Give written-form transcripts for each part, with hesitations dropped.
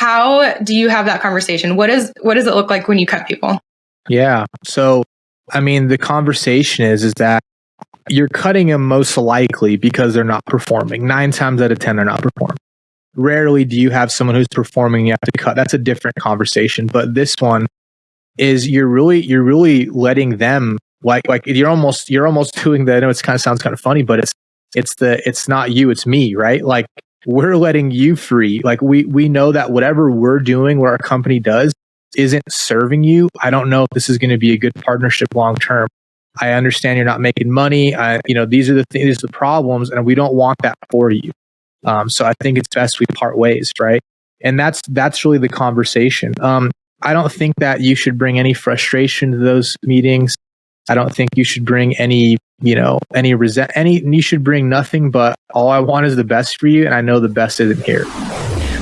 how do you have that conversation? What does it look like when you cut people? Yeah. So, I mean, the conversation is that you're cutting them most likely because they're not performing. 9 times out of 10, they're not performing. Rarely do you have someone who's performing, you have to cut. That's a different conversation. But this one is you're really letting them like you're almost doing that. I know it sounds kind of funny, but it's not you, it's me, right? Like we're letting you free. Like we know that whatever we're doing, what our company does, isn't serving you. I don't know if this is going to be a good partnership long term. I understand you're not making money. These are the problems, and we don't want that for you. So I think it's best we part ways, right? And that's really the conversation. I don't think that you should bring any frustration to those meetings. I don't think you should bring any you should bring nothing, but all I want is the best for you. And I know the best isn't here.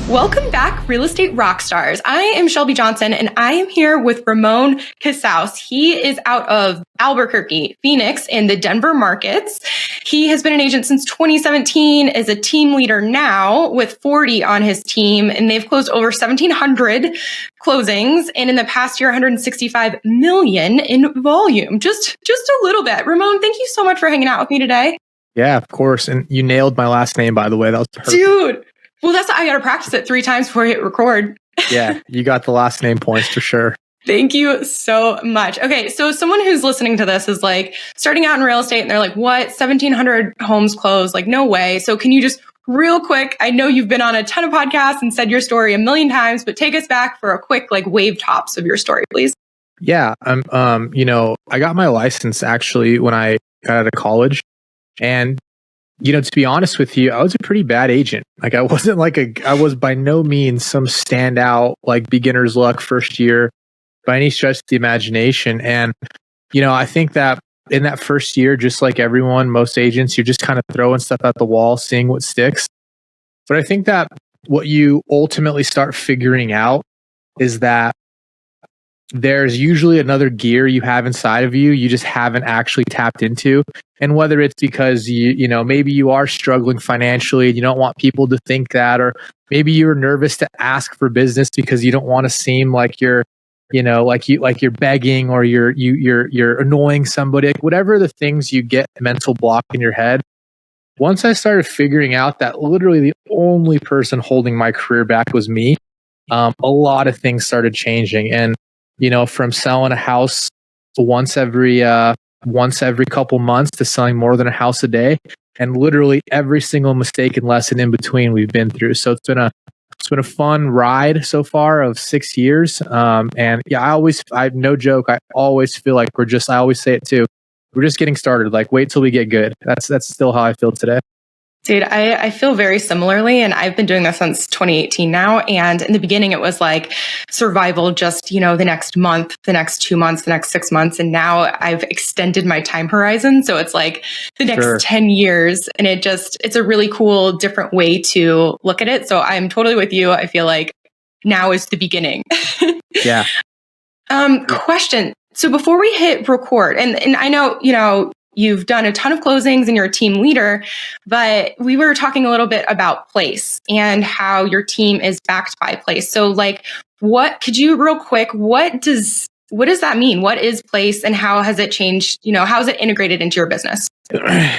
Welcome back, Real Estate Rockstars. I am Shelby Johnson, and I am here with Ramon Casaus. He is out of Albuquerque, Phoenix, in the Denver markets. He has been an agent since 2017, is a team leader now with 40 on his team, and they've closed over 1,700 closings, and in the past year, 165 million in volume. Just a little bit. Ramon, thank you so much for hanging out with me today. Yeah, of course. And you nailed my last name, by the way. That was perfect. Dude. Well, I got to practice it 3 times before I hit record. Yeah, you got the last name points for sure. Thank you so much. Okay, so someone who's listening to this is like starting out in real estate and they're like, what? 1,700 homes closed? Like, no way. So can you just real quick, I know you've been on a ton of podcasts and said your story a million times, but take us back for a quick like wave tops of your story, please. Yeah, I got my license actually when I got out of college. And to be honest with you, I was a pretty bad agent. Like I was by no means some standout, like beginner's luck first year by any stretch of the imagination. And, I think that in that first year, just like everyone, most agents, you're just kind of throwing stuff at the wall, seeing what sticks. But I think that what you ultimately start figuring out is that there's usually another gear you have inside of you just haven't actually tapped into. And whether it's because maybe you are struggling financially and you don't want people to think that, or maybe you're nervous to ask for business because you don't want to seem like you're you're begging or you're annoying somebody, like whatever the things you get mental block in your head. Once I started figuring out that literally the only person holding my career back was me, a lot of things started changing. And from selling a house once every couple months to selling more than a house a day, and literally every single mistake and lesson in between we've been through. So it's been a fun ride so far of 6 years. And yeah, no joke, I always feel like I always say it too, we're just getting started. Like wait till we get good. That's still how I feel today. Dude, I feel very similarly, and I've been doing this since 2018 now. And in the beginning, it was like survival, just, the next month, the next 2 months, the next 6 months. And now I've extended my time horizon. So it's like the next 10 years. And it's a really cool, different way to look at it. So I'm totally with you. I feel like now is the beginning. Yeah. Question. So before we hit record, and I know, you've done a ton of closings and you're a team leader, but we were talking a little bit about place and how your team is backed by place. So like, what does that mean? What is place and how has it changed? How is it integrated into your business?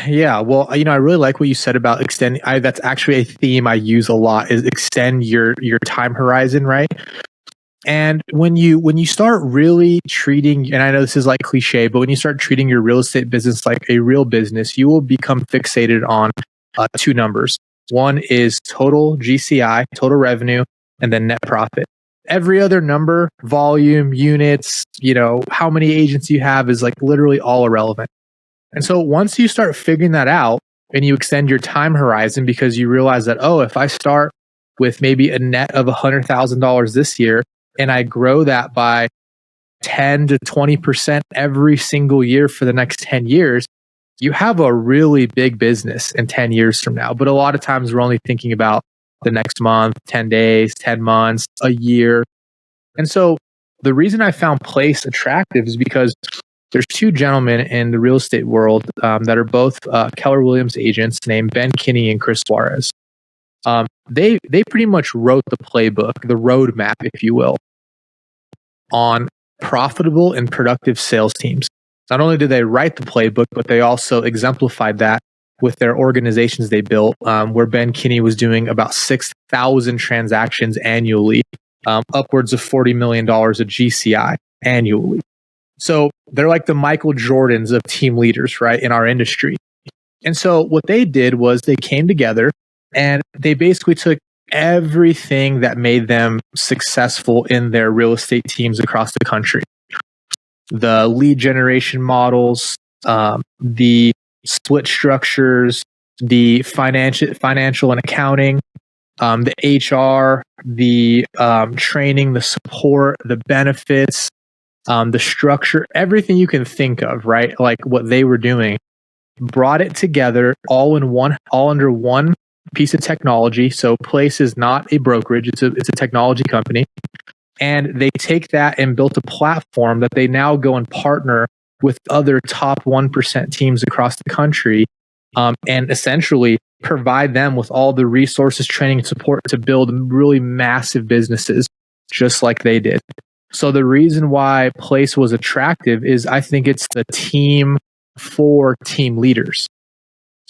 Yeah. Well, I really like what you said about extending. That's actually a theme I use a lot, is extend your time horizon, right? And when you start really treating, and I know this is like cliche, but when you start treating your real estate business like a real business, you will become fixated on 2 numbers. One is total GCI, total revenue, and then net profit. Every other number, volume, units, how many agents you have, is like literally all irrelevant. And so once you start figuring that out and you extend your time horizon, because you realize that, if I start with maybe a net of $100,000 this year, and I grow that by 10 to 20% every single year for the next 10 years, you have a really big business in 10 years from now. But a lot of times we're only thinking about the next month, 10 days, 10 months, a year. And so the reason I found place attractive is because there's 2 gentlemen in the real estate world that are both Keller Williams agents named Ben Kinney and Chris Suarez. They pretty much wrote the playbook, the roadmap, if you will, on profitable and productive sales teams. Not only did they write the playbook, but they also exemplified that with their organizations they built, where Ben Kinney was doing about 6,000 transactions annually, upwards of $40 million of GCI annually. So they're like the Michael Jordans of team leaders, right, in our industry. And so what they did was they came together and they basically took everything that made them successful in their real estate teams across the country. The lead generation models, the split structures, the financial and accounting, the HR, the training, the support, the benefits, the structure, everything you can think of, right? Like what they were doing, brought it together all under one piece of technology. So Place is not a brokerage; it's a technology company, and they take that and built a platform that they now go and partner with other top 1% teams across the country, and essentially provide them with all the resources, training, and support to build really massive businesses, just like they did. So the reason why Place was attractive is I think it's the team for team leaders,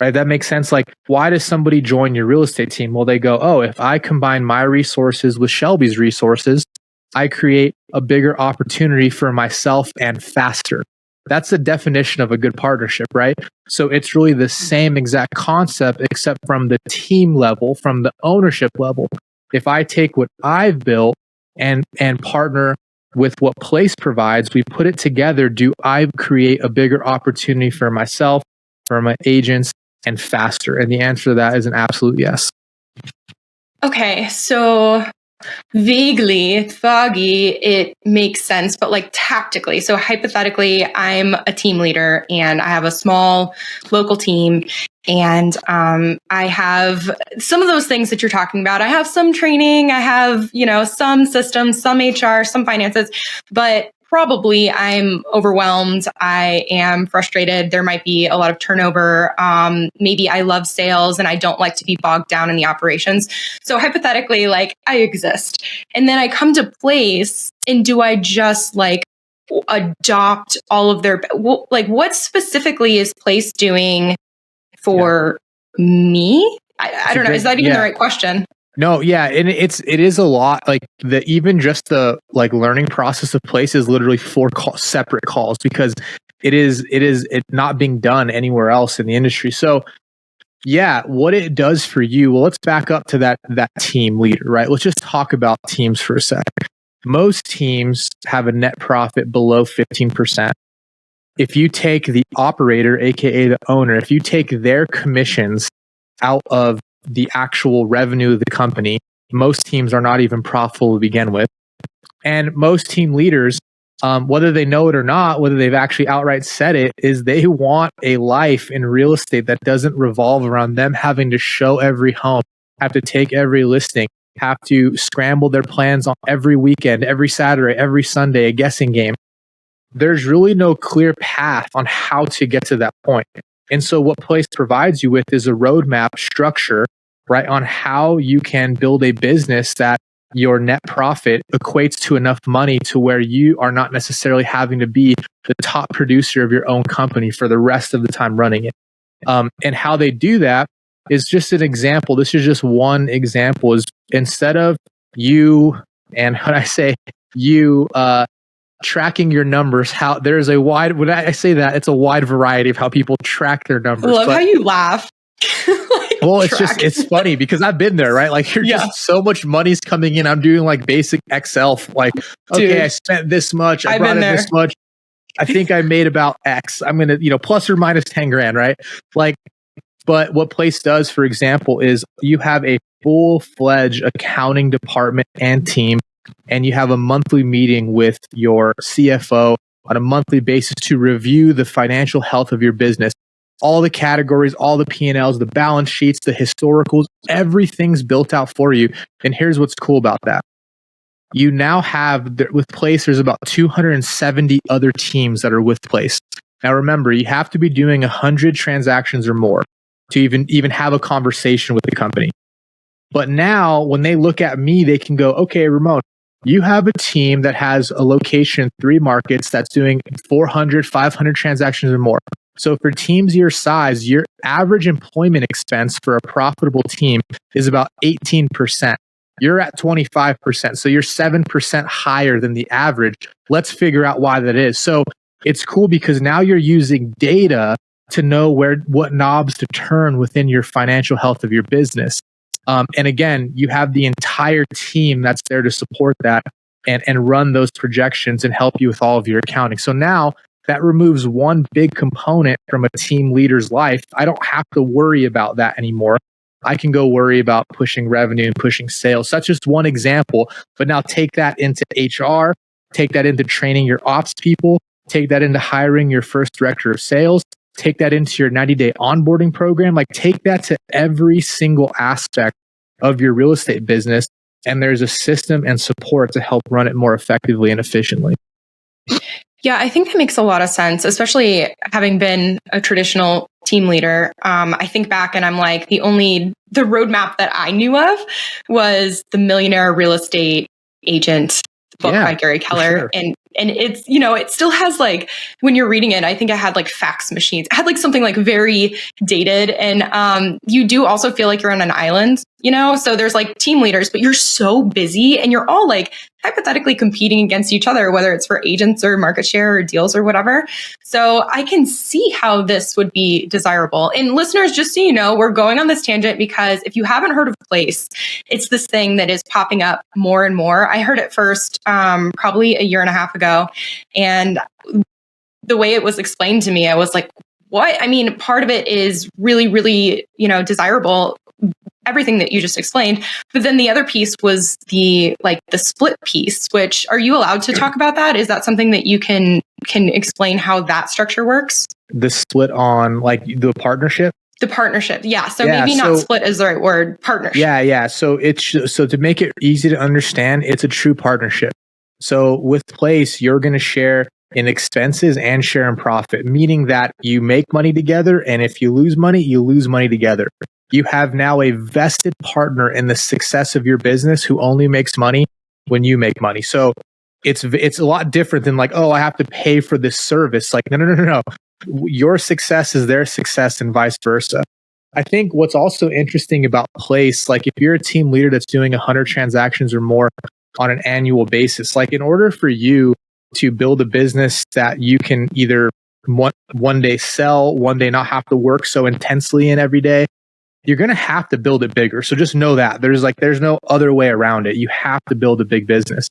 right? That makes sense. Like, why does somebody join your real estate team? Well, they go, oh, if I combine my resources with Shelby's resources, I create a bigger opportunity for myself and faster. That's the definition of a good partnership, right? So it's really the same exact concept, except from the team level, from the ownership level. If I take what I've built and partner with what Place provides, we put it together. Do I create a bigger opportunity for myself, for my agents, and faster? And the answer to that is an absolute yes. Okay, so vaguely, foggy, it makes sense, but like tactically. So hypothetically, I'm a team leader and I have a small local team, and I have some of those things that you're talking about. I have some training, I have, some systems, some HR, some finances, but probably I'm overwhelmed. I am frustrated. There might be a lot of turnover. Maybe I love sales and I don't like to be bogged down in the operations. So hypothetically, like I exist, and then I come to Place, and do I just like adopt all of their, like what specifically is Place doing for me? I don't know. Is that even the right question? No, yeah, and it is a lot. Like even just the like learning process of Place is literally 4 separate calls, because it's not being done anywhere else in the industry. So yeah, what it does for you. Well, let's back up to that team leader, right? Let's just talk about teams for a sec. Most teams have a net profit below 15%. If you take the operator, aka the owner, if you take their commissions out of the actual revenue of the company, most teams are not even profitable to begin with. And most team leaders, whether they know it or not, whether they've actually outright said it, is they want a life in real estate that doesn't revolve around them having to show every home, have to take every listing, have to scramble their plans on every weekend, every Saturday, every Sunday, a guessing game. There's really no clear path on how to get to that point. And so what Place provides you with is a roadmap structure, right, on how you can build a business that your net profit equates to enough money to where you are not necessarily having to be the top producer of your own company for the rest of the time running it. And how they do that is just an example. This is just one example. Is instead of you, and when I say you, tracking your numbers, how there's a wide, when I say that, it's a wide variety of how people track their numbers. I love how you laugh. Well, it's funny because I've been there, right? Like just so much money's coming in. I'm doing like basic Excel, like, okay, dude, I spent this much, I brought in this much. I think I made about X. I'm going to, plus or minus 10 grand, right? Like, but what Place does, for example, is you have a full-fledged accounting department and team, and you have a monthly meeting with your CFO on a monthly basis to review the financial health of your business. All the categories, all the P&Ls, the balance sheets, the historicals, everything's built out for you. And here's what's cool about that. You now have, with Place, there's about 270 other teams that are with Place. Now remember, you have to be doing 100 transactions or more to even have a conversation with the company. But now when they look at me, they can go, okay, Ramon, you have a team that has a location in 3 markets that's doing 400, 500 transactions or more. So for teams your size, your average employment expense for a profitable team is about 18%. You're at 25%. So you're 7% higher than the average. Let's figure out why that is. So it's cool because now you're using data to know what knobs to turn within your financial health of your business. And again, you have the entire team that's there to support that and run those projections and help you with all of your accounting. So now that removes one big component from a team leader's life. I don't have to worry about that anymore. I can go worry about pushing revenue and pushing sales. So that's just one example. But now take that into HR, take that into training your ops people, take that into hiring your first director of sales, take that into your 90-day onboarding program. Like take that to every single aspect of your real estate business. And there's a system and support to help run it more effectively and efficiently. Yeah, I think that makes a lot of sense, especially having been a traditional team leader. I think back and I'm like, the roadmap that I knew of was the Millionaire Real Estate Agent book by Gary Keller. Sure. And it's, it still has like, when you're reading it, I think it had like fax machines. It had like something like very dated. And you do also feel like you're on an island, so there's like team leaders, but you're so busy and you're all like hypothetically competing against each other, whether it's for agents or market share or deals or whatever. So I can see how this would be desirable. And listeners, just so you know, we're going on this tangent because if you haven't heard of Place, it's this thing that is popping up more and more. I heard it first probably a year and a half ago. And the way it was explained to me, I was like, what? I mean, part of it is really, really, desirable, everything that you just explained. But then the other piece was the split piece, which are you allowed to talk about that? Is that something that you can explain how that structure works? The split on like the partnership? The partnership. Yeah. So maybe not split is the right word, partnership. Yeah. So so to make it easy to understand, it's a true partnership. So with Place, you're going to share in expenses and share in profit, meaning that you make money together. And if you lose money together. You have now a vested partner in the success of your business who only makes money when you make money. So it's a lot different than like, oh, I have to pay for this service. Like, no. Your success is their success and vice versa. I think what's also interesting about Place, like if you're a team leader that's doing 100 transactions or more on an annual basis, like in order for you to build a business that you can either one day sell, one day not have to work so intensely in every day, you're going to have to build it bigger. So just know that there's no other way around it. You have to build a big business.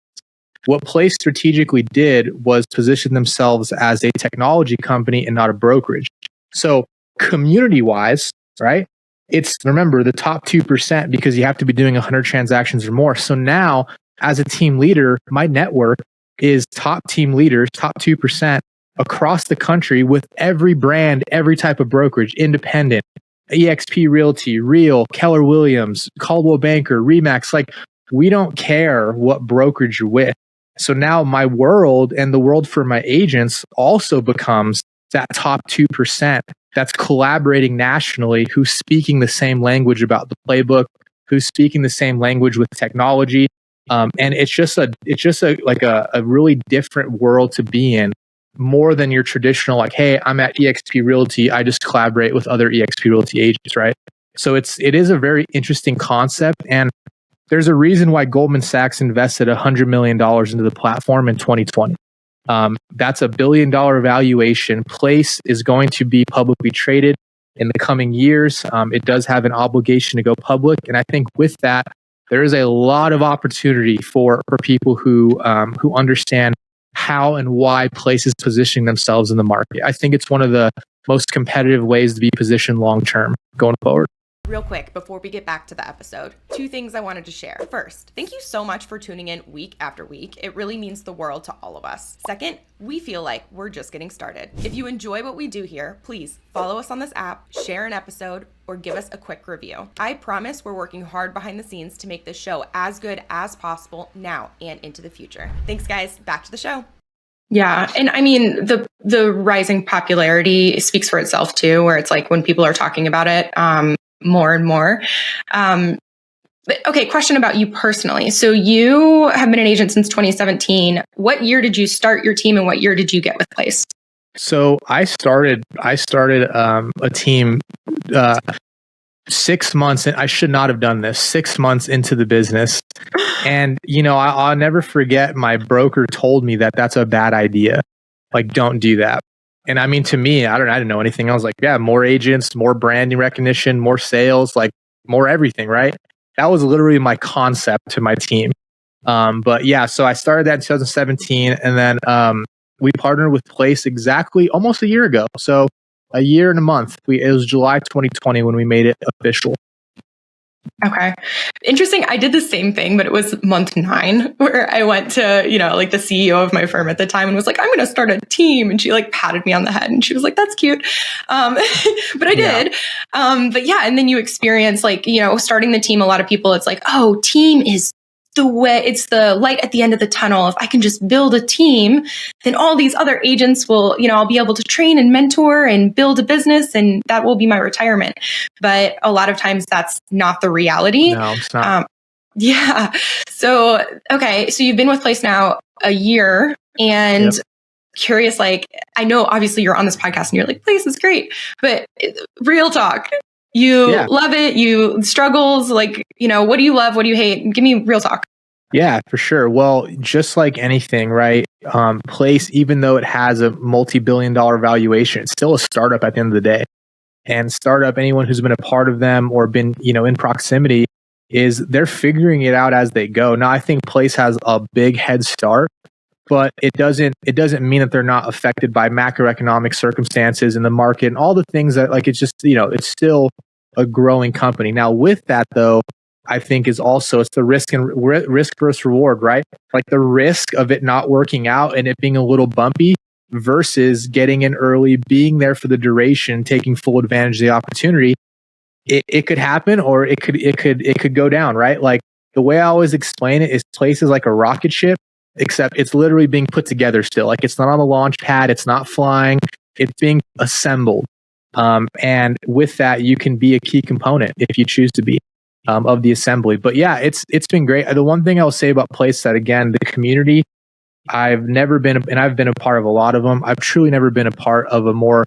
What Place strategically did was position themselves as a technology company and not a brokerage. So community wise, right? It's remember the top 2% because you have to be doing 100 transactions or more. So now as a team leader, my network is top team leaders, top 2% across the country with every brand, every type of brokerage, independent, eXp Realty, Real, Keller Williams, Caldwell Banker, Remax. Like we don't care what brokerage you're with. So now my world and the world for my agents also becomes that top 2% that's collaborating nationally, who's speaking the same language about the playbook, who's speaking the same language with technology. And it's just a really different world to be in, more than your traditional, like, hey, I'm at eXp Realty, I just collaborate with other eXp Realty agents, right? So it is a very interesting concept. And there's a reason why Goldman Sachs invested $100 million into the platform in 2020. That's $1 billion valuation. Place is going to be publicly traded in the coming years. It does have an obligation to go public. And I think with that, there is a lot of opportunity for people who understand how and why Place is positioning themselves in the market. I think it's one of the most competitive ways to be positioned long-term going forward. Real quick, before we get back to the episode, 2 things I wanted to share. First, thank you so much for tuning in week after week. It really means the world to all of us. Second, we feel like we're just getting started. If you enjoy what we do here, please follow us on this app, share an episode, or give us a quick review. I promise we're working hard behind the scenes to make this show as good as possible now and into the future. Thanks, guys. Back to the show. Yeah. And I mean, the rising popularity speaks for itself too, where it's like when people are talking about it, more and more. But, okay, question about you personally. So you have been an agent since 2017. What year did you start your team and what year did you get with Place? So I started a team 6 months, and I should not have done this. 6 months into the business, and I'll never forget. My broker told me that that's a bad idea. Like, don't do that. And I mean, to me, I didn't know anything. I was like, yeah, more agents, more branding recognition, more sales, like more everything, right? That was literally my concept to my team. But yeah, so I started that in 2017, and then we partnered with Place exactly almost a year ago. So a year and a month. It was July 2020 when we made it official. Okay. Interesting. I did the same thing, but it was month 9 where I went to, like the CEO of my firm at the time and was like, I'm going to start a team. And she like patted me on the head and she was like, that's cute. But I did. But yeah. And then you experience like, starting the team, a lot of people, it's like, oh, team is the way, it's the light at the end of the tunnel. If I can just build a team, then all these other agents will, I'll be able to train and mentor and build a business, and that will be my retirement. But a lot of times that's not the reality. No, it's not. Yeah. So, okay. So you've been with Place now a year, and curious, like, I know obviously you're on this podcast and you're like, Place is great, but real talk. You love it. You struggles. Like, what do you love? What do you hate? Give me real talk. Yeah, for sure. Well, just like anything, right? Place, even though it has a multi-billion-dollar valuation, it's still a startup at the end of the day. And startup, anyone who's been a part of them or been, in proximity, is they're figuring it out as they go. Now, I think Place has a big head start, but it doesn't mean that they're not affected by macroeconomic circumstances in the market and all the things that, like, it's just, it's still a growing company. Now, with that though, I think it's the risk and risk versus reward, right? Like the risk of it not working out and it being a little bumpy versus getting in early, being there for the duration, taking full advantage of the opportunity. It could happen, or it could go down, right? Like the way I always explain it is Place is like a rocket ship, except it's literally being put together still. Like it's not on the launch pad, it's not flying, it's being assembled. And with that, you can be a key component if you choose to be of the assembly. But yeah, it's been great. The one thing I'll say about Place that, again, the community, I've never been, and I've been a part of a lot of them. I've truly never been a part of a more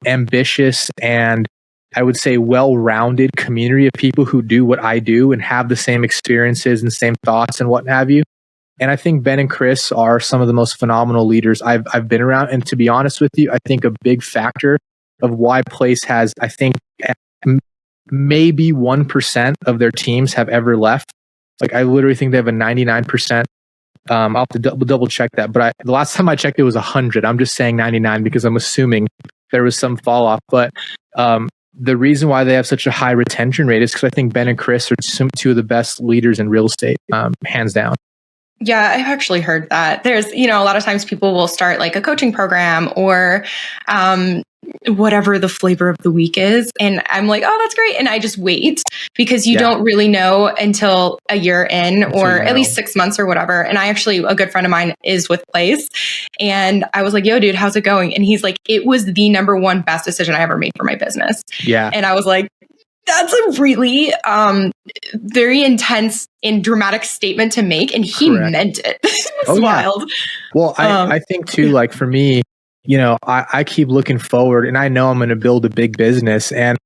ambitious and I would say well-rounded community of people who do what I do and have the same experiences and same thoughts and what have you. And I think Ben and Chris are some of the most phenomenal leaders I've been around. And to be honest with you, I think a big factor of why Place has, I think, maybe 1% of their teams have ever left. Like I literally think they have a 99%. I'll have to double check that. But the last time I checked, it was 100. I'm just saying 99 because I'm assuming there was some fall off. But the reason why they have such a high retention rate is because I think Ben and Chris are two of the best leaders in real estate, hands down. Yeah, I've actually heard that. There's, a lot of times people will start like a coaching program or whatever the flavor of the week is. And I'm like, oh, that's great. And I just wait because you don't really know until a year in or at least 6 months or whatever. And a good friend of mine is with Place. And I was like, yo, dude, how's it going? And he's like, it was the number one best decision I ever made for my business. Yeah. And I was like, that's a really very intense and dramatic statement to make. And he meant it. It's wild. Well, I think too, like for me, I keep looking forward and I know I'm going to build a big business. And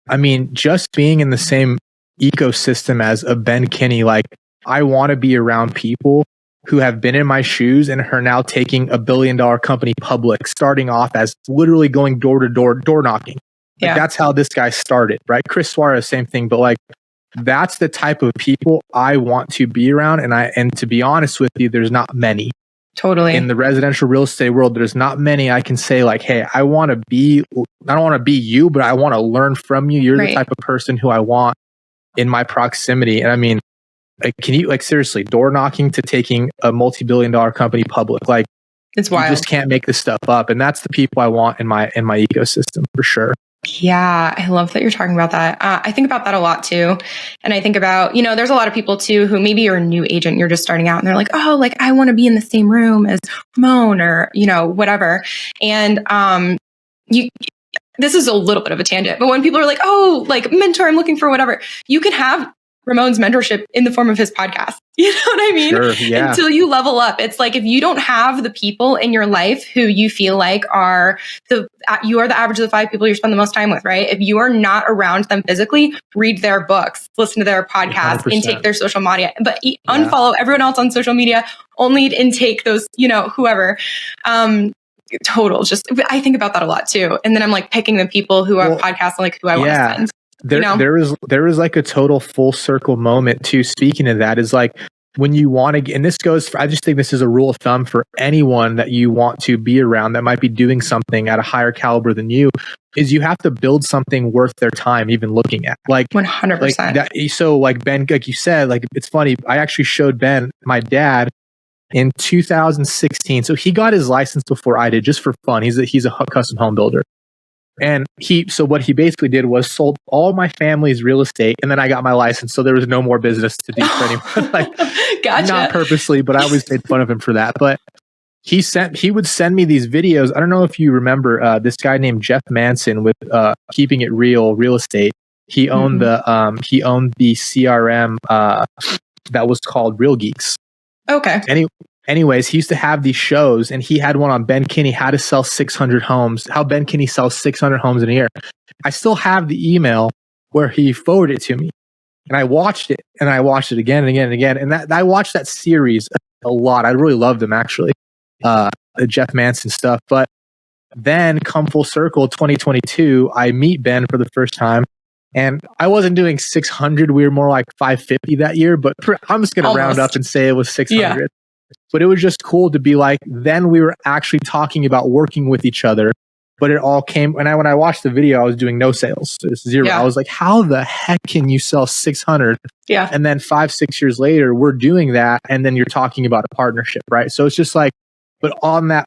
I mean, just being in the same ecosystem as a Ben Kinney, like I want to be around people who have been in my shoes and are now taking $1 billion company public, starting off as literally going door to door knocking. Like that's how this guy started, right? Chris Suarez, same thing. But like, that's the type of people I want to be around. And to be honest with you, there's not many. Totally. In the residential real estate world, there's not many I can say like, hey, I don't want to be you, but I want to learn from you. You're the type of person who I want in my proximity. And I mean, like, can you seriously door knocking to taking a multi-billion-dollar company public? Like, it's wild. You just can't make this stuff up. And that's the people I want in my ecosystem for sure. Yeah, I love that you're talking about that. I think about that a lot too. And I think about, there's a lot of people too who maybe you're a new agent, you're just starting out and they're like, oh, like I want to be in the same room as Ramon or, whatever. And this is a little bit of a tangent, but when people are like, oh, like mentor, I'm looking for whatever, you can have Ramon's mentorship in the form of his podcast. You know what I mean? Sure, yeah. Until you level up. It's like if you don't have the people in your life who you feel like you are the average of the 5 people you spend the most time with, right? If you are not around them physically, read their books, listen to their podcasts, 100%. intake their social media, but unfollow everyone else on social media, only intake those, whoever. Total. Just I think about that a lot too. And then I'm like picking the people who have podcasts and like who I want to send. There is like a total full circle moment too. Speaking of that, is like when you want to, and this goes for, I just think this is a rule of thumb for anyone that you want to be around that might be doing something at a higher caliber than you, is you have to build something worth their time even looking at. Like 100%. Like that, so like Ben, like you said, like it's funny. I actually showed Ben, my dad, in 2016. So he got his license before I did, just for fun. He's a custom home builder. And so what he basically did was sold all my family's real estate, and then I got my license. So there was no more business to do for anyone. Like, gotcha. Not purposely, but I always made fun of him for that. But he would send me these videos. I don't know if you remember this guy named Jeff Manson with Keeping It Real estate. He owned the CRM that was called Real Geeks. Okay. Anyways, he used to have these shows, and he had one on Ben Kinney, how to sell 600 homes, how Ben Kinney sells 600 homes in a year. I still have the email where he forwarded it to me, and I watched it, and I watched it again and again and again. And I watched that series a lot. I really loved him, actually, the Jeff Manson stuff. But then come full circle, 2022, I meet Ben for the first time. And I wasn't doing 600. We were more like 550 that year, but I'm just going to round up and say it was 600. Yeah. But it was just cool to be like, then we were actually talking about working with each other. But it all came, when I watched the video, I was doing no sales. So it's 0. Yeah. I was like, how the heck can you sell 600? Yeah. And then 5-6 years later, we're doing that. And then you're talking about a partnership, right? So it's just like, but on that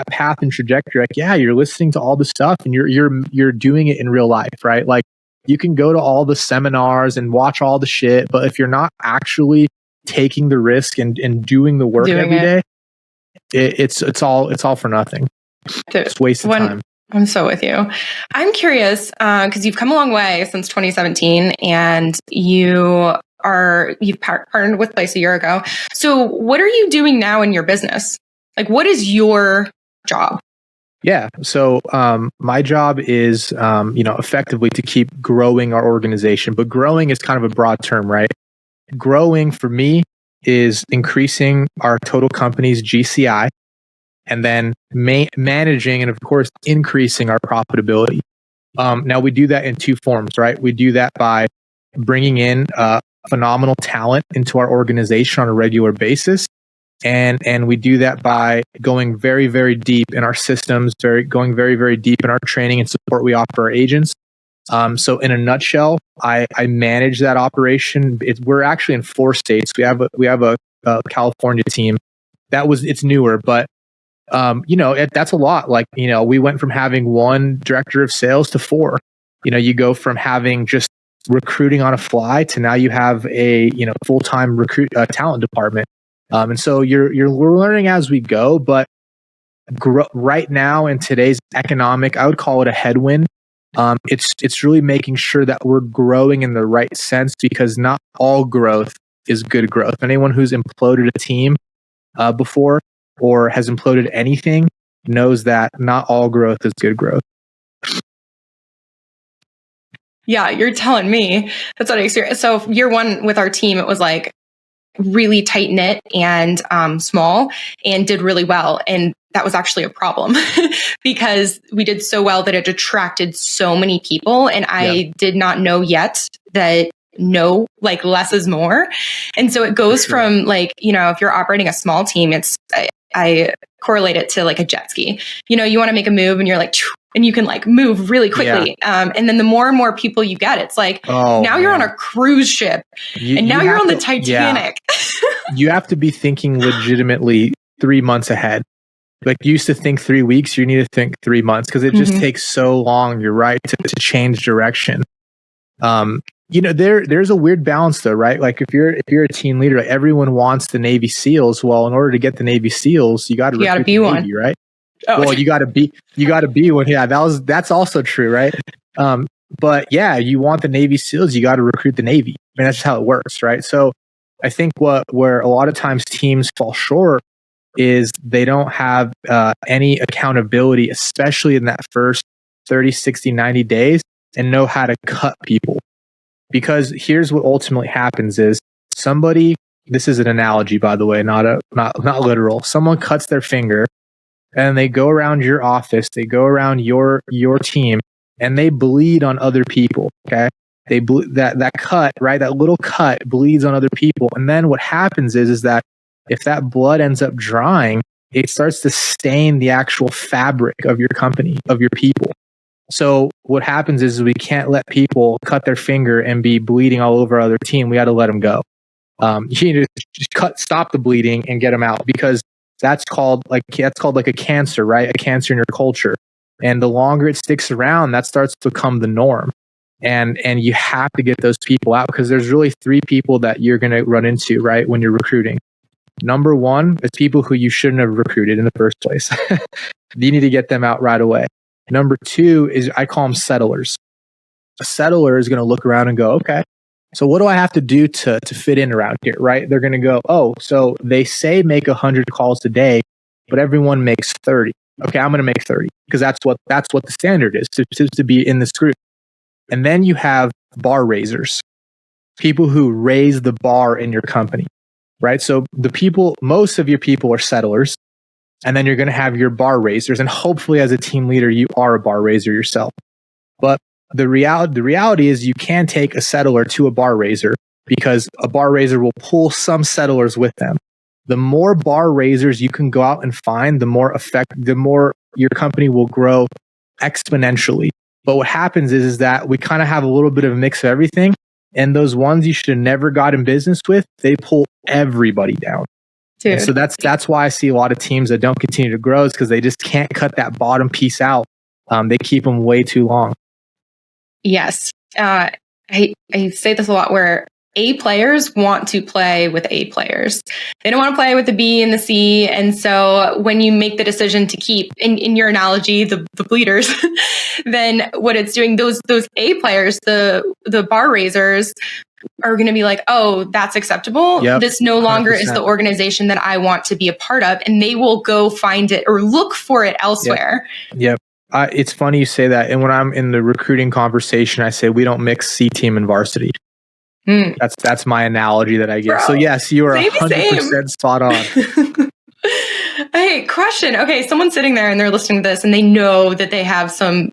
path and trajectory, like, yeah, you're listening to all the stuff and you're doing it in real life, right? Like, you can go to all the seminars and watch all the shit, but if you're not actually taking the risk and doing the work every day, it's all for nothing. It's waste of time. I'm so with you. I'm curious because you've come a long way since 2017, and you've partnered with Place a year ago. So what are you doing now in your business? Like, what is your job? Yeah. So my job is, effectively to keep growing our organization, but growing is kind of a broad term, right? Growing for me is increasing our total company's GCI, and then managing and of course increasing our profitability. Now we do that in 2 forms, right? We do that by bringing in phenomenal talent into our organization on a regular basis. And we do that by going very, very deep in our systems, going very, very deep in our training and support we offer our agents. So in a nutshell, I manage that operation. We're actually in 4 states. We have a California team. It's newer, but that's a lot. Like, we went from having 1 director of sales to 4. You go from having just recruiting on a fly to now you have a full-time talent department. And so we're learning as we go, but right now in today's economic, I would call it a headwind. It's really making sure that we're growing in the right sense, because not all growth is good growth. Anyone who's imploded a team before or has imploded anything knows that not all growth is good growth. Yeah, you're telling me. That's what I experienced. So year 1 with our team, it was like really tight knit and small, and did really well. And that was actually a problem because we did so well that it attracted so many people. And I did not know yet that less is more. And so it goes from like, if you're operating a small team, I correlate it to like a jet ski. You want to make a move and you're like, and you can like move really quickly. Yeah. And then the more and more people you get, it's like, you're on a cruise ship and now you're on the Titanic. Yeah. You have to be thinking legitimately 3 months ahead. Like, you used to think 3 weeks, you need to think 3 months, because it just takes so long, you're right, to change direction. There's a weird balance though, right? Like, if you're a team leader, everyone wants the Navy SEALs. Well, in order to get the Navy SEALs, you got to be one, right? Oh. Well, you got to be one. Yeah, that's also true, right? But yeah, you want the Navy SEALs, you got to recruit the Navy. I mean, that's just how it works, right? So I think where a lot of times teams fall short is they don't have any accountability, especially in that first 30, 60, 90 days, and know how to cut people. Because here's what ultimately happens is somebody, this is an analogy, by the way, not literal. Someone cuts their finger and they go around your office, they go around your team, and they bleed on other people. Okay. That cut, right? That little cut bleeds on other people. And then what happens is that if that blood ends up drying, it starts to stain the actual fabric of your company, of your people. So what happens is we can't let people cut their finger and be bleeding all over our other team. We got to let them go. You need to just stop the bleeding and get them out, because that's called like a cancer, right? A cancer in your culture. And the longer it sticks around, that starts to become the norm. And you have to get those people out, because there's really three people that you're going to run into, right, when you're recruiting. Number one is people who you shouldn't have recruited in the first place. You need to get them out right away. Number two is, I call them settlers. A settler is going to look around and go, okay, so what do I have to do to fit in around here, right? They're going to go, oh, so they say make 100 calls a day, but everyone makes 30. Okay, I'm going to make 30, because that's what the standard is to be in this group. And then you have bar raisers, people who raise the bar in your company, right? So most of your people are settlers. And then you're going to have your bar raisers. And hopefully as a team leader, you are a bar raiser yourself. But the reality is you can take a settler to a bar raiser, because a bar raiser will pull some settlers with them. The more bar raisers you can go out and find, the more your company will grow exponentially. But what happens is that we kind of have a little bit of a mix of everything. And those ones you should have never got in business with, they pull everybody down. And so that's why I see a lot of teams that don't continue to grow, is because they just can't cut that bottom piece out. They keep them way too long. Yes. I say this a lot, where A players want to play with A players. They don't want to play with the B and the C. And so when you make the decision to keep, in your analogy, the bleeders, then what it's doing, those A players, the bar raisers, are going to be like, oh, that's acceptable. Yep, this no longer 100%. Is the organization that I want to be a part of. And they will go find it or look for it elsewhere. Yep. It's funny you say that. And when I'm in the recruiting conversation, I say, we don't mix C team and varsity. That's my analogy that I give. Bro, so yes, you are 100% spot on. Hey, question. Okay, someone's sitting there and they're listening to this and they know that they have some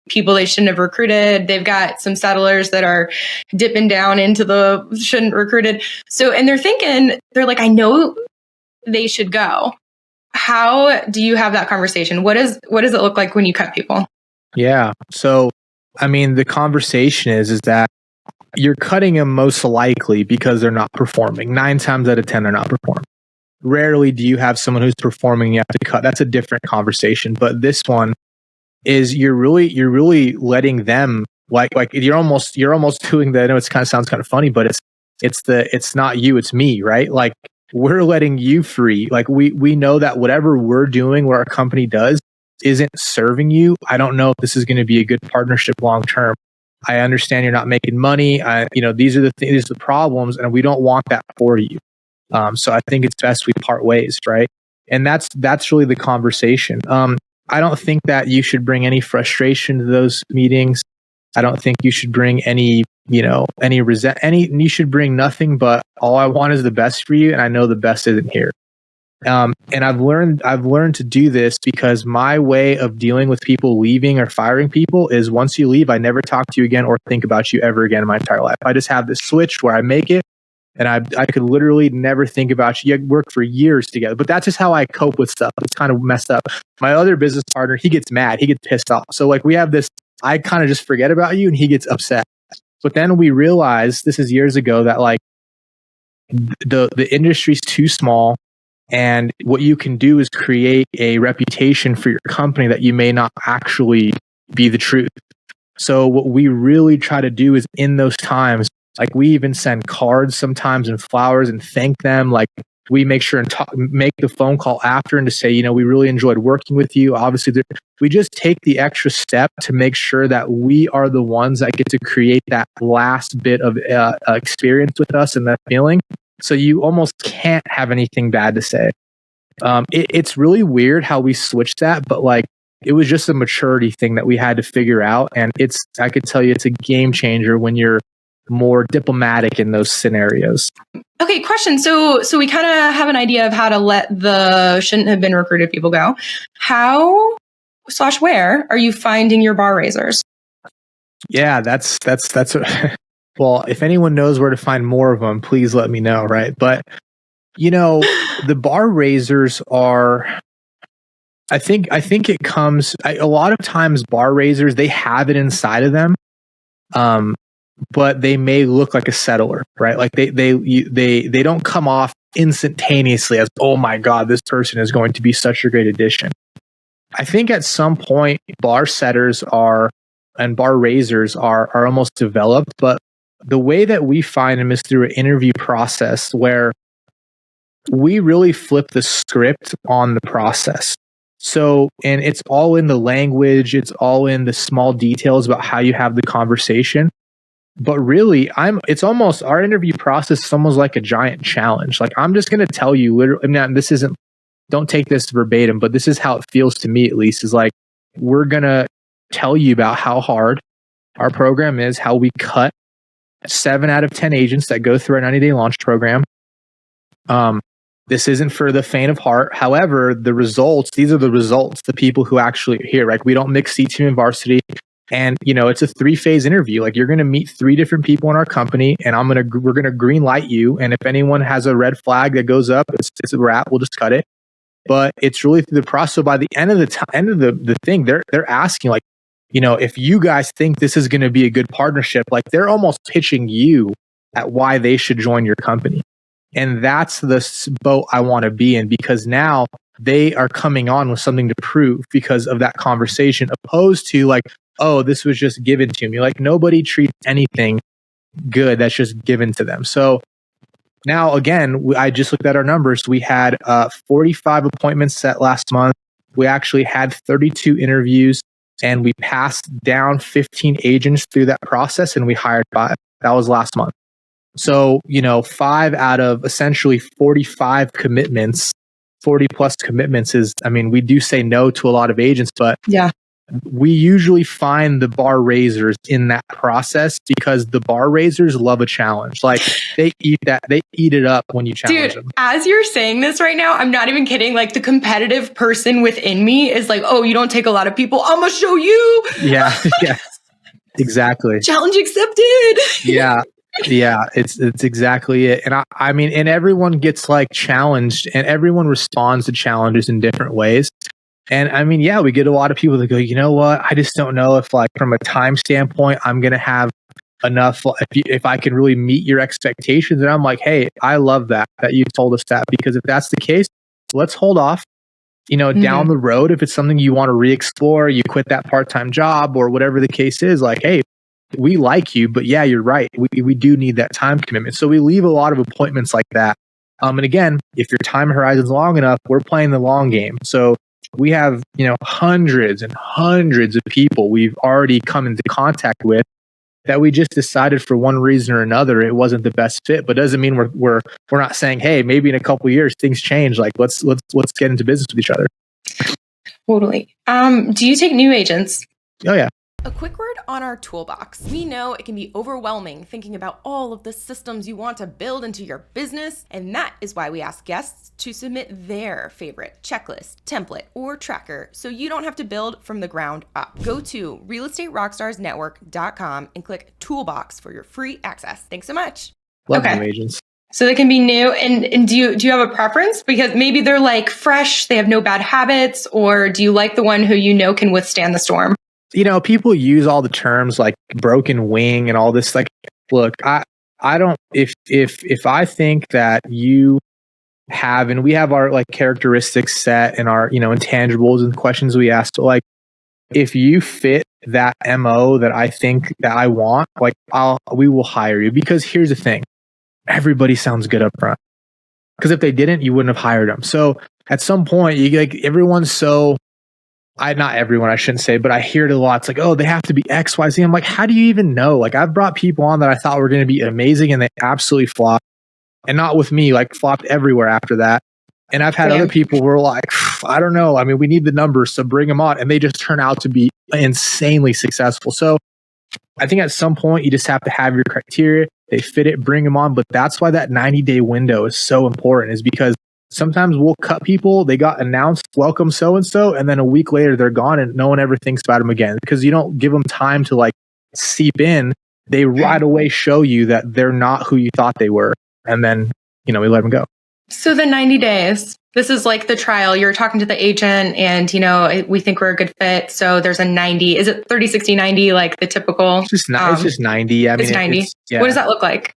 people they shouldn't have recruited. They've got some settlers that are dipping down into the shouldn't recruited. So, and they're like, I know they should go. How do you have that conversation? What does it look like when you cut people? Yeah. So, I mean, the conversation is that you're cutting them most likely because they're not performing. 9 times out of 10, they're not performing. Rarely do you have someone who's performing, you have to cut. That's a different conversation. But this one is you're really letting them like you're almost doing that. I know it sounds kind of funny, but it's not you, it's me, right? Like we're letting you free. Like we know that whatever we're doing, what our company does, isn't serving you. I don't know if this is going to be a good partnership long term. I understand you're not making money. These are the problems, and we don't want that for you. So I think it's best we part ways, right? And that's really the conversation. I don't think that you should bring any frustration to those meetings. I don't think you should bring any you should bring nothing, but all I want is the best for you, and I know the best isn't here. And I've learned to do this because my way of dealing with people leaving or firing people is once you leave, I never talk to you again or think about you ever again in my entire life. I just have this switch where I make it. And I could literally never think about you. You work for years together. But that's just how I cope with stuff. It's kind of messed up. My other business partner, he gets mad. He gets pissed off. So like we have this, I kind of just forget about you and he gets upset. But then we realized, this is years ago, that like the industry's too small. And what you can do is create a reputation for your company that you may not actually be the truth. So what we really try to do is in those times, like we even send cards sometimes and flowers and thank them. Like we make sure and make the phone call after and to say, we really enjoyed working with you. Obviously, we just take the extra step to make sure that we are the ones that get to create that last bit of experience with us and that feeling. So you almost can't have anything bad to say. It's really weird how we switched that, but like it was just a maturity thing that we had to figure out. And I could tell you it's a game changer when you're more diplomatic in those scenarios. Okay, question. So we kind of have an idea of how to let the shouldn't have been recruited people go. How / where are you finding your bar raisers? Yeah, that's well, if anyone knows where to find more of them, please let me know, right? But the bar raisers are, I think it comes a lot of times bar raisers, they have it inside of them. But they may look like a settler, right? Like they don't come off instantaneously as, oh my God, this person is going to be such a great addition. I think at some point bar setters and bar raisers are almost developed, but the way that we find them is through an interview process where we really flip the script on the process. So, and it's all in the language, it's all in the small details about how you have the conversation. But really, it's almost, our interview process is almost like a giant challenge. Like, I'm just going to tell you literally, don't take this verbatim, but this is how it feels to me, at least, is like, we're going to tell you about how hard our program is, how we cut 7 out of 10 agents that go through our 90-day launch program. This isn't for the faint of heart. However, these are the results, the people who actually are here. Like, we don't mix C team and varsity. And, it's a 3-phase interview. Like, you're going to meet 3 different people in our company, and we're going to green light you. And if anyone has a red flag that goes up, it's a wrap. We'll just cut it. But it's really through the process. So by the end of the thing, they're asking, like, if you guys think this is going to be a good partnership, like, they're almost pitching you at why they should join your company. And that's the boat I want to be in, because now they are coming on with something to prove because of that conversation, opposed to like, oh, this was just given to me. Like, nobody treats anything good that's just given to them. So now, again, I just looked at our numbers. We had 45 appointments set last month. We actually had 32 interviews, and we passed down 15 agents through that process, and we hired 5. That was last month. So, 5 out of essentially 45 commitments, 40 plus commitments is, we do say no to a lot of agents, but yeah, we usually find the bar raisers in that process because the bar raisers love a challenge. Like, they eat it up when you challenge them. As you're saying this right now, I'm not even kidding. Like, the competitive person within me is like, oh, you don't take a lot of people, I'm gonna show you. Yeah, exactly. Challenge accepted. Yeah, it's exactly it. And and everyone gets like challenged, and everyone responds to challenges in different ways. And we get a lot of people that go, you know what? I just don't know if, like, from a time standpoint, I'm going to have enough, if I can really meet your expectations. And I'm like, hey, I love that you told us that, because if that's the case, let's hold off, down the road. If it's something you want to re-explore, you quit that part-time job or whatever the case is, like, hey, we like you, but yeah, you're right. We do need that time commitment. So we leave a lot of appointments like that. And again, if your time horizon's long enough, we're playing the long game. So we have, hundreds and hundreds of people we've already come into contact with that we just decided for one reason or another it wasn't the best fit. But doesn't mean we're not saying, hey, maybe in a couple of years things change. Like, let's get into business with each other. Totally. Do you take new agents? Oh yeah. A quick word on our toolbox. We know it can be overwhelming thinking about all of the systems you want to build into your business, and that is why we ask guests to submit their favorite checklist, template, or tracker so you don't have to build from the ground up. Go to realestaterockstarsnetwork.com and click Toolbox for your free access. Thanks so much. Love new agents. So they can be new. And do you have a preference? Because maybe they're like fresh, they have no bad habits, or do you like the one who can withstand the storm? People use all the terms like broken wing and all this. Like, look, I don't, if I think that you have, and we have our like characteristics set and our, intangibles and questions we ask, like, if you fit that MO that I think that I want, like, we will hire you, because here's the thing. Everybody sounds good up front. Because if they didn't, you wouldn't have hired them. So at some point, you like everyone's so. Not everyone, I shouldn't say, but I hear it a lot. It's like, oh, they have to be X, Y, Z. I'm like, how do you even know? Like, I've brought people on that I thought were going to be amazing, and they absolutely flopped. And not with me, like flopped everywhere after that. And I've had other people who are like, I don't know. I mean, we need the numbers, so bring them on. And they just turn out to be insanely successful. So I think at some point you just have to have your criteria. They fit it, bring them on. But that's why that 90-day window is so important, is because sometimes we'll cut people. They got announced, welcome so-and-so. And then a week later, they're gone and no one ever thinks about them again because you don't give them time to like seep in. They right away show you that they're not who you thought they were. And then, we let them go. So the 90 days, this is like the trial. You're talking to the agent and, we think we're a good fit. So there's a 90. Is it 30, 60, 90, like the typical? It's just 90. I mean, it's 90. What does that look like?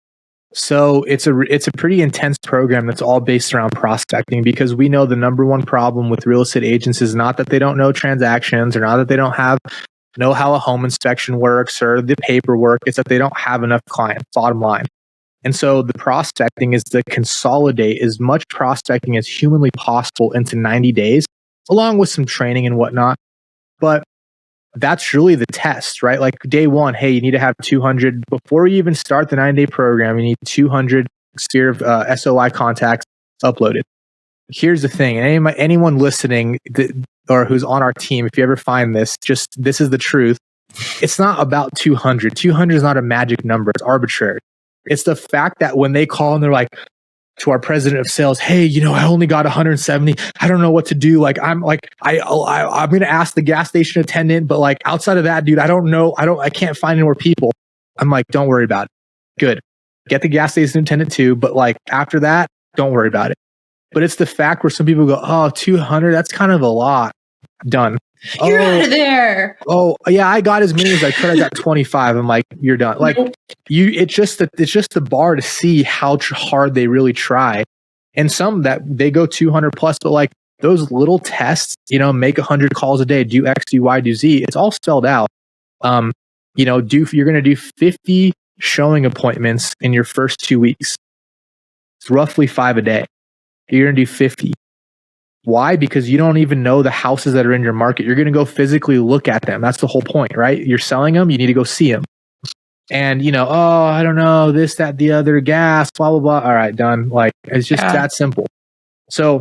So it's a pretty intense program that's all based around prospecting, because we know the number one problem with real estate agents is not that they don't know transactions or not that they don't know how a home inspection works or the paperwork. It's that they don't have enough clients, bottom line. And so the prospecting is to consolidate as much prospecting as humanly possible into 90 days, along with some training and whatnot. But that's really the test, right? Like day one, hey, you need to have 200, before you even start the 9-day program, you need 200 sphere of SOI contacts uploaded. Here's the thing, anyone listening or who's on our team, if you ever find this, this is the truth. It's not about 200. 200 is not a magic number. It's arbitrary. It's the fact that when they call and they're like, to our president of sales, hey, I only got 170. I don't know what to do. Like, I'm going to ask the gas station attendant, but like outside of that, dude, I don't know. I can't find any more people. I'm like, don't worry about it. Good. Get the gas station attendant too. But like after that, don't worry about it. But it's the fact where some people go, oh, 200, that's kind of a lot. Done. You're out of there. Oh yeah, I got as many as I could. I got 25. I'm like, you're done. Like it's just the bar to see how hard they really try. And some that they go 200 plus, but like those little tests, make 100 calls a day, do X, do Y, do Z. It's all spelled out. You're going to do 50 showing appointments in your first 2 weeks. It's roughly 5 a day. You're going to do 50. Why? Because you don't even know the houses that are in your market. You're going to go physically look at them. That's the whole point, right? You're selling them. You need to go see them. And, oh, I don't know, this, that, the other, gas, blah, blah, blah. All right, done. Like, it's just that simple. So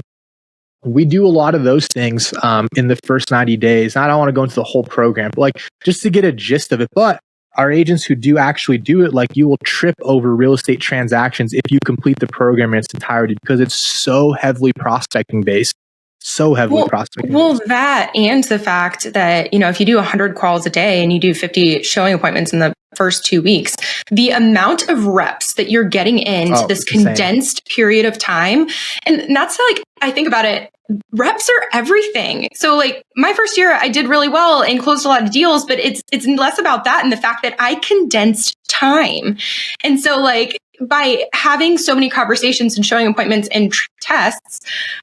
we do a lot of those things in the first 90 days. I don't want to go into the whole program, but like just to get a gist of it. But our agents who do actually do it, like you will trip over real estate transactions if you complete the program in its entirety, because it's so heavily prospecting based. So heavily prospecting. Well, that and the fact that, if you do 100 calls a day and you do 50 showing appointments in the first 2 weeks, the amount of reps that you're getting into this condensed period of time. And that's like, I think about it, reps are everything. So like my first year, I did really well and closed a lot of deals, but it's less about that and the fact that I condensed time. And so like, by having so many conversations and showing appointments and tests,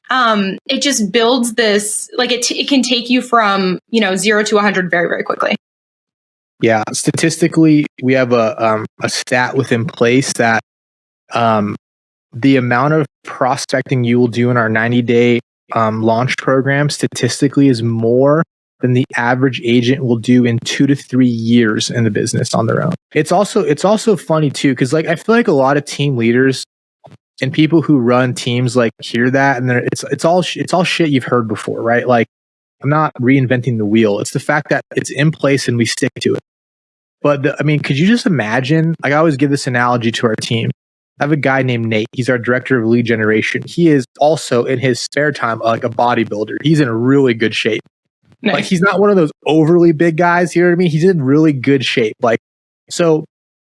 it just builds this, like it can take you from, 0 to 100 very, very quickly. Yeah. Statistically, we have a stat within place that the amount of prospecting you will do in our 90-day launch program statistically is more than the average agent will do in 2 to 3 years in the business on their own. It's also funny too, because like I feel like a lot of team leaders and people who run teams like hear that and it's all shit you've heard before, right? Like I'm not reinventing the wheel. It's the fact that it's in place and we stick to it. But could you just imagine? Like I always give this analogy to our team. I have a guy named Nate. He's our director of lead generation. He is also in his spare time like a bodybuilder. He's in really good shape. Nice. Like he's not one of those overly big guys, you know what I mean? He's in really good shape. Like, so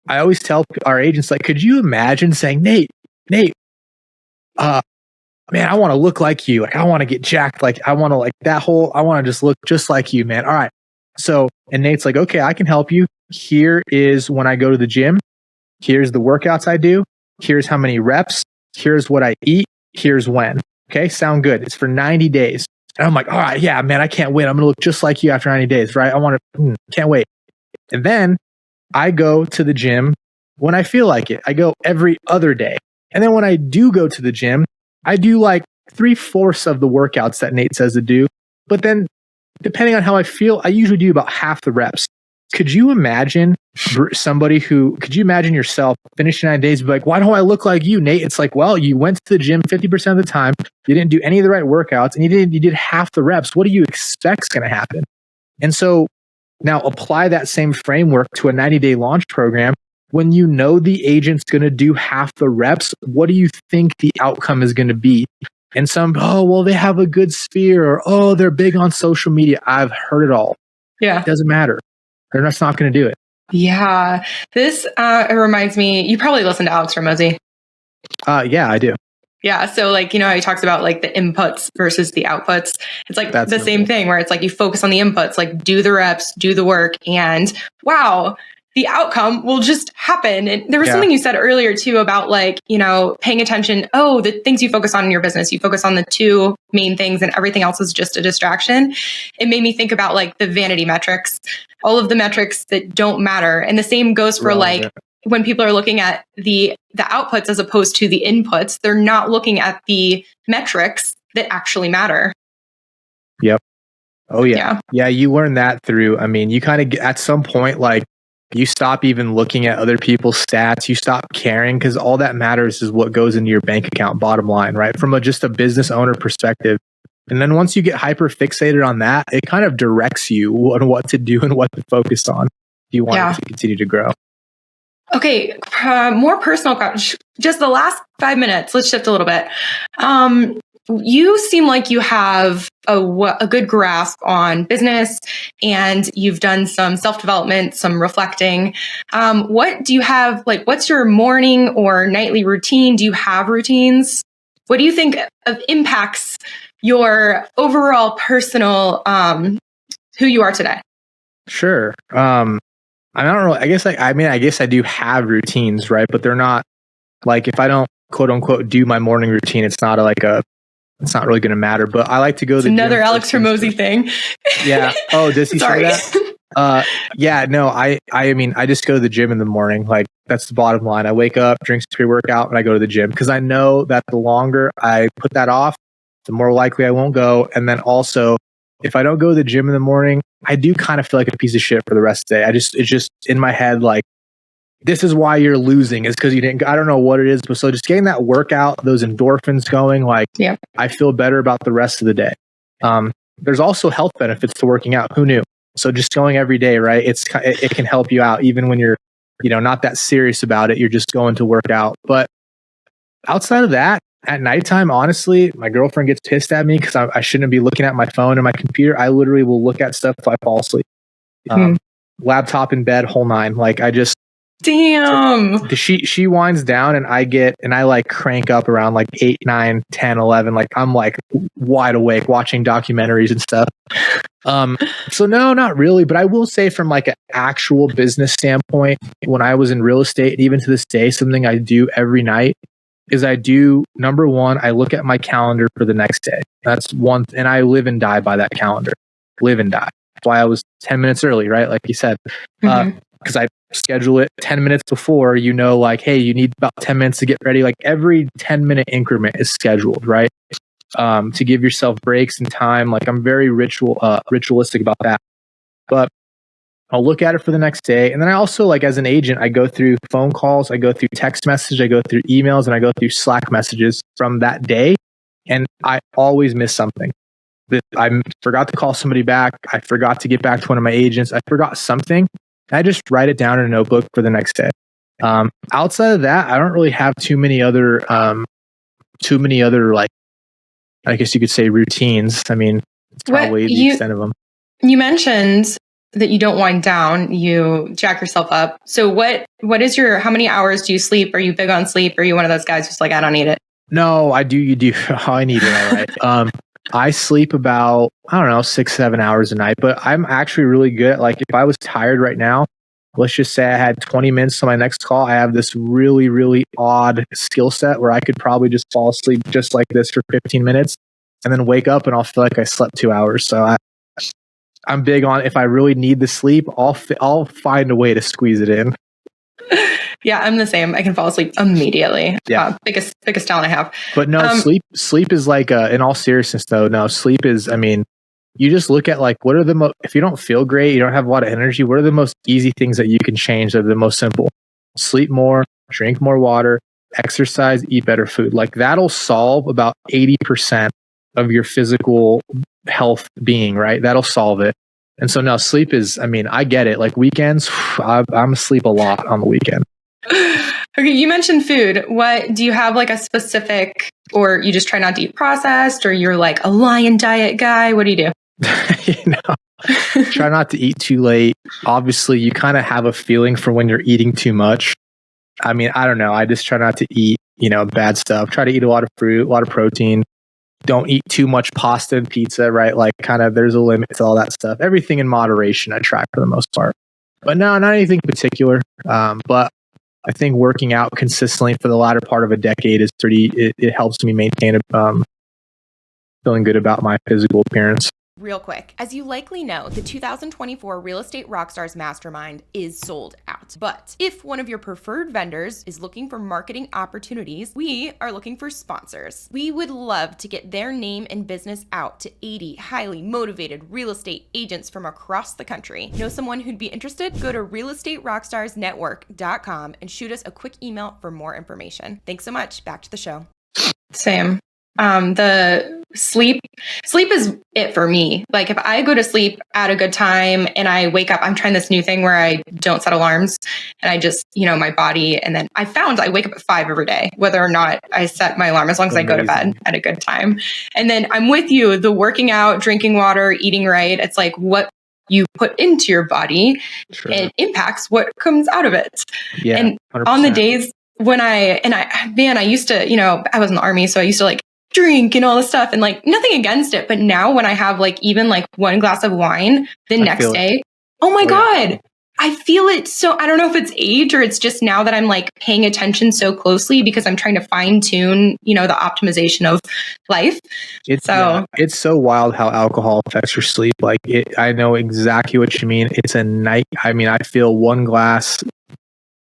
I always tell our agents, like, could you imagine saying, Nate, man, I want to look like you. Like, I want to get jacked. Like, I want to just look just like you, man. All right. So, and Nate's like, okay, I can help you. Here is when I go to the gym. Here's the workouts I do. Here's how many reps. Here's what I eat. Here's when. Okay. Sound good. It's for 90 days. And I'm like, all right, yeah, man, I can't wait. I'm going to look just like you after 90 days, right? Can't wait. And then I go to the gym when I feel like it. I go every other day. And then when I do go to the gym, I do like 3/4 of the workouts that Nate says to do. But then, depending on how I feel, I usually do about half the reps. Could you imagine could you imagine yourself finishing 9 days and be like, why don't I look like you, Nate? It's like, well, you went to the gym 50% of the time. You didn't do any of the right workouts and you did half the reps. What do you expect's going to happen? And so now apply that same framework to a 90-day launch program. When you know the agent's going to do half the reps, what do you think the outcome is going to be? And they have a good sphere, or, oh, they're big on social media. I've heard it all. Yeah. It doesn't matter. They're just not going to do it. Yeah. This it reminds me, you probably listen to Alex Ramosi. Yeah, I do. Yeah. So like, how he talks about like the inputs versus the outputs. It's like That's the same thing where it's like you focus on the inputs, like do the reps, do the work, and wow, the outcome will just happen. And there was something you said earlier too about like, paying attention. Oh, the things you focus on in your business, you focus on the two main things and everything else is just a distraction. It made me think about like the vanity metrics, all of the metrics that don't matter. And the same goes for like when people are looking at the outputs as opposed to the inputs, they're not looking at the metrics that actually matter. Yep. Oh yeah. Yeah. You learn that through, you kind of at some point, like, you stop even looking at other people's stats. You stop caring because all that matters is what goes into your bank account, bottom line, right? From just a business owner perspective. And then once you get hyper fixated on that, it kind of directs you on what to do and what to focus on if you want to continue to grow. Okay, more personal question. Just the last 5 minutes. Let's shift a little bit. You seem like you have a good grasp on business and you've done some self-development, some reflecting. What do you have, like, what's your morning or nightly routine? Do you have routines? What do you think of impacts your overall personal, who you are today? Sure. I don't really, I guess I do have routines, right? But they're not like, if I don't quote unquote do my morning routine, it's not it's not really going to matter, but I like to go to the gym. Another Alex Ramosi thing. Yeah. Oh, does he say that? Yeah, no, I just go to the gym in the morning. Like, that's the bottom line. I wake up, drink some pre-workout, and I go to the gym because I know that the longer I put that off, the more likely I won't go. And then also, if I don't go to the gym in the morning, I do kind of feel like a piece of shit for the rest of the day. It's just in my head, like, this is why you're losing, is because you didn't, I don't know what it is, but so just getting that workout, those endorphins going, like, I feel better about the rest of the day. There's also health benefits to working out. Who knew? So just going every day, right? It can help you out even when you're, not that serious about it. You're just going to work out. But outside of that, at nighttime, honestly, my girlfriend gets pissed at me because I shouldn't be looking at my phone and my computer. I literally will look at stuff if I fall asleep. Laptop in bed, whole nine. Like, I just, damn. She winds down and I like crank up around like 8, 9, 10, 11. Like, I'm like wide awake watching documentaries and stuff. So no, not really. But I will say, from like an actual business standpoint, when I was in real estate, and even to this day, something I do every night is number one, I look at my calendar for the next day. That's one. And I live and die by that calendar. Live and die. That's why I was 10 minutes early, right? Like you said. Because I schedule it 10 minutes before, like, hey, you need about 10 minutes to get ready. Like, every 10-minute increment is scheduled, right? To give yourself breaks and time. Like, I'm very ritualistic about that. But I'll look at it for the next day. And then I also, like, as an agent, I go through phone calls, I go through text message, I go through emails, and I go through Slack messages from that day. And I always miss something. I forgot to call somebody back. I forgot to get back to one of my agents. I forgot something. I just write it down in a notebook for the next day. Outside of that, I don't really have too many other, like, I guess you could say, routines. It's probably the extent of them. You mentioned that you don't wind down, you jack yourself up. So what is how many hours do you sleep? Are you big on sleep? Or are you one of those guys who's like, I don't need it? No, I do. You do. I need it. All right. I sleep about, 6, 7 hours a night, but I'm actually really good at, like, if I was tired right now, let's just say I had 20 minutes to my next call, I have this really, really odd skill set where I could probably just fall asleep just like this for 15 minutes and then wake up and I'll feel like I slept 2 hours. So I'm big on, if I really need the sleep, I'll find a way to squeeze it in. Yeah, I'm the same. I can fall asleep immediately. Yeah. Biggest talent I have. But no, sleep is like, in all seriousness though, no, sleep is, I mean, you just look at like, what are the if you don't feel great, you don't have a lot of energy, what are the most easy things that you can change that are the most simple? Sleep more, drink more water, exercise, eat better food. Like that'll solve about 80% of your physical health being, right? That'll solve it. And so now sleep is, I mean, I get it. Like weekends, I'm asleep a lot on the weekend. Okay, you mentioned food. What do you have like a specific, or you just try not to eat processed, or you're like a lion diet guy? What do you do? Try not to eat too late. Obviously, you kind of have a feeling for when you're eating too much. I mean, I don't know. I just try not to eat, bad stuff. Try to eat a lot of fruit, a lot of protein. Don't eat too much pasta and pizza, right? Like kind of there's a limit to all that stuff. Everything in moderation, I try for the most part. But no, not anything particular. But I think working out consistently for the latter part of a decade is it helps me maintain feeling good about my physical appearance. Real quick, as you likely know, the 2024 Real Estate Rockstars Mastermind is sold out. But if one of your preferred vendors is looking for marketing opportunities, we are looking for sponsors. We would love to get their name and business out to 80 highly motivated real estate agents from across the country. Know someone who'd be interested? Go to realestaterockstarsnetwork.com and shoot us a quick email for more information. Thanks so much. Back to the show. Same. The sleep is it for me. Like if I go to sleep at a good time and I wake up, I'm trying this new thing where I don't set alarms and I just, my body. And then I found I wake up at 5 every day, whether or not I set my alarm, as long as I go to bed at a good time. And then I'm with you, the working out, drinking water, eating right. It's like what you put into your body, it impacts what comes out of it. Yeah, and 100%. On the days when I used to, I was in the army, so I used to like drink and all this stuff and like nothing against it. But now when I have like even like one glass of wine the next day, oh my God, yeah. I feel it. So I don't know if it's age or it's just now that I'm like paying attention so closely because I'm trying to fine tune, the optimization of life. It's so wild how alcohol affects your sleep. Like I know exactly what you mean. It's a night. I mean, I feel one glass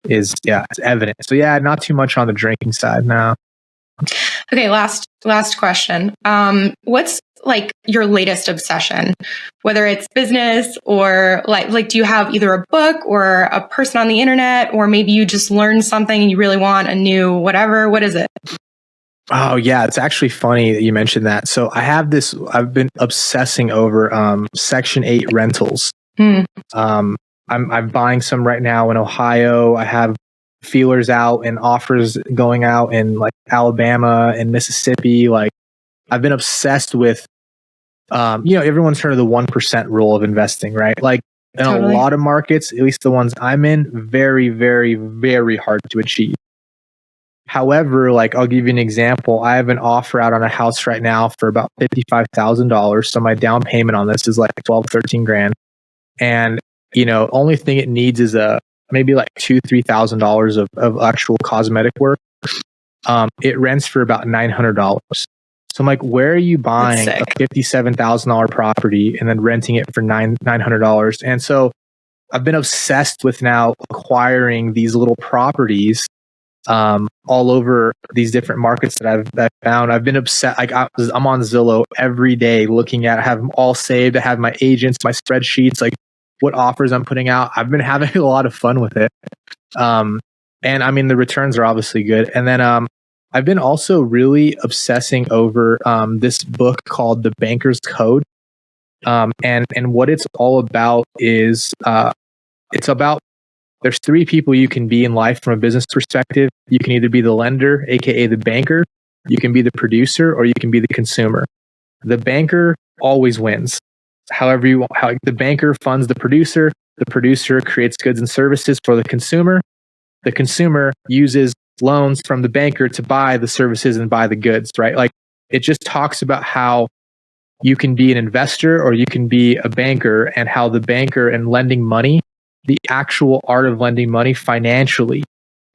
it's evident. So yeah, not too much on the drinking side now. Okay, last question. What's like your latest obsession, whether it's business or like do you have either a book or a person on the internet, or maybe you just learned something and you really want a new whatever? What is it? Oh yeah, it's actually funny that you mentioned that. So I've been obsessing over Section 8 rentals. I'm buying some right now in Ohio. I have feelers out and offers going out in like Alabama and Mississippi. Like I've been obsessed with, everyone's heard of the 1% rule of investing, right? Like in a lot of markets, at least the ones I'm in, very, very, very hard to achieve. However, like I'll give you an example. I have an offer out on a house right now for about $55,000. So my down payment on this is like 12, 13 grand. And, only thing it needs is maybe like $2,000-$3,000 of actual cosmetic work. It rents for about $900. So I'm like, where are you buying a $57,000 property and then renting it for $900? And so I've been obsessed with now acquiring these little properties all over these different markets that I've found. I've been upset. Like I'm on Zillow every day looking at, I have them all saved. I have my agents, my spreadsheets, like what offers I'm putting out. I've been having a lot of fun with it. And I mean, the returns are obviously good. And then I've been also really obsessing over this book called The Banker's Code. And what it's all about is it's about there's 3 people you can be in life from a business perspective. You can either be the lender, aka the banker, you can be the producer, or you can be the consumer. The banker always wins. However you want, the banker funds the producer creates goods and services for the consumer uses loans from the banker to buy the services and buy the goods, right? Like it just talks about how you can be an investor or you can be a banker, and how the banker and lending money, the actual art of lending money financially,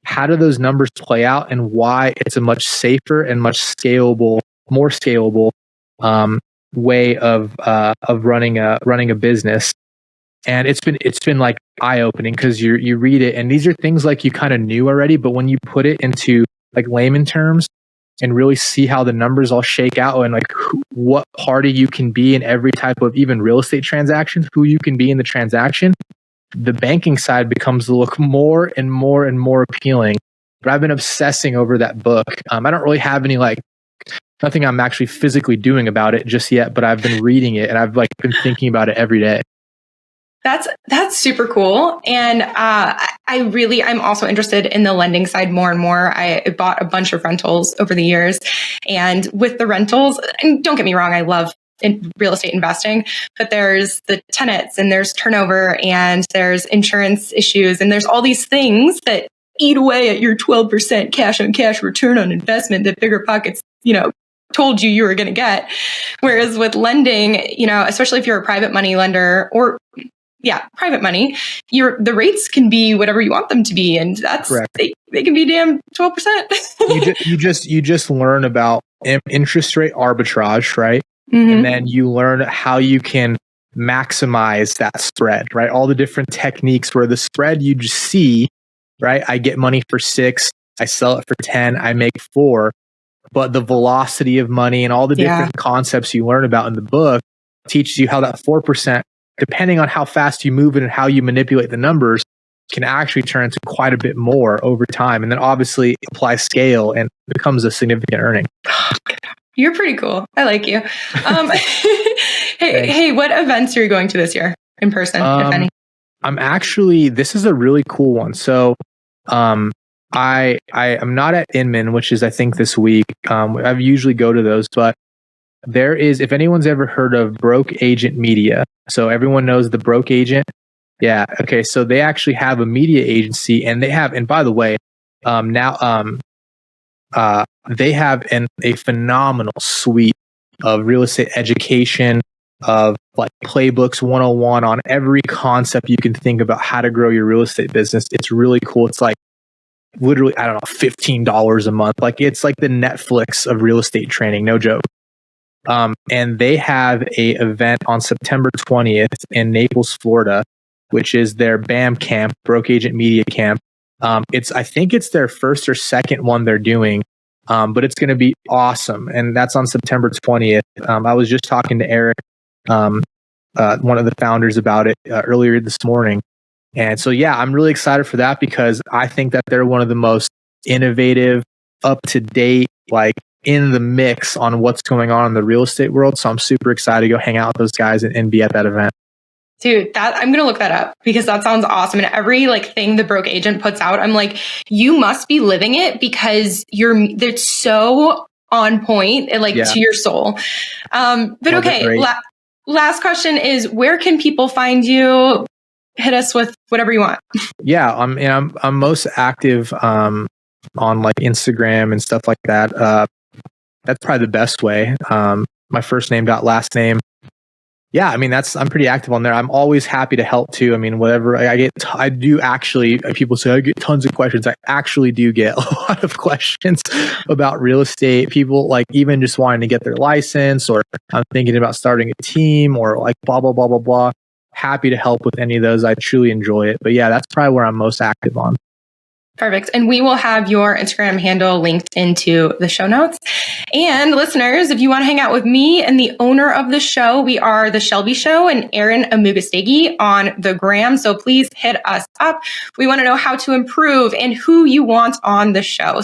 how do those numbers play out and why it's a much safer and much more scalable way of running a business. And it's been like eye opening because you read it and these are things like you kind of knew already, but when you put it into like layman terms and really see how the numbers all shake out and like what party you can be in every type of even real estate transaction, who you can be in the transaction, the banking side becomes to look more and more and more appealing. But I've been obsessing over that book. I don't really have any nothing I'm actually physically doing about it just yet, but I've been reading it and I've like been thinking about it every day. That's super cool. And I'm also interested in the lending side more and more. I bought a bunch of rentals over the years. And with the rentals, and don't get me wrong, I love in real estate investing, but there's the tenants and there's turnover and there's insurance issues and there's all these things that eat away at your 12% cash on cash return on investment that Bigger Pockets, told you were going to get. Whereas with lending, especially if you're a private money lender or private money, the rates can be whatever you want them to be. And that's correct. They can be damn 12%. you just learn about interest rate arbitrage, right? Mm-hmm. And then you learn how you can maximize that spread, right? All the different techniques where the spread you just see, right? I get money for 6, I sell it for 10, I make 4. But the velocity of money and all the different concepts you learn about in the book teaches you how that 4%, depending on how fast you move it and how you manipulate the numbers, can actually turn into quite a bit more over time. And then obviously apply scale and becomes a significant earning. You're pretty cool. I like you. Hey, what events are you going to this year in person, if any? This is a really cool one. So I am not at Inman, which is I think this week. I usually go to those, but there is, if anyone's ever heard of Broke Agent Media, so everyone knows the Broke Agent. Yeah. Okay. So they actually have a media agency, and they have, and by the way, they have a phenomenal suite of real estate education, of like playbooks 101 on every concept you can think about how to grow your real estate business. It's really cool. It's like literally, I don't know, $15 a month. Like it's like the Netflix of real estate training. No joke. And they have a event on September 20th in Naples, Florida, which is their BAM camp, Broke Agent Media Camp. I think it's their first or second one they're doing, but it's going to be awesome. And that's on September 20th. I was just talking to Eric, one of the founders, about it earlier this morning. And so, I'm really excited for that because I think that they're one of the most innovative, up to date, like in the mix on what's going on in the real estate world. So I'm super excited to go hang out with those guys and be at that event. Dude, I'm going to look that up because that sounds awesome. And every thing the Broke Agent puts out, I'm like, you must be living it because it's so on point and to your soul. But okay, last question is, where can people find you? Hit us with whatever you want. Yeah, I'm most active on Instagram and stuff like that. That's probably the best way. My first name dot last name. Yeah, I'm pretty active on there. I'm always happy to help too. Whatever I do actually, people say I get tons of questions. I actually do get a lot of questions about real estate. People even just wanting to get their license, or I'm thinking about starting a team, or blah, blah, blah, blah, blah. Happy to help with any of those. I truly enjoy it. But that's probably where I'm most active on. Perfect. And we will have your Instagram handle linked into the show notes. And listeners, if you want to hang out with me and the owner of the show, we are The Shelby Show and Aaron Amugastegi on the gram. So please hit us up. We want to know how to improve and who you want on the show.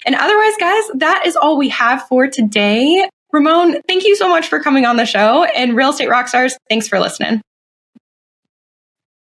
And otherwise, guys, that is all we have for today. Ramon, thank you so much for coming on the show. And Real Estate Rockstars, thanks for listening.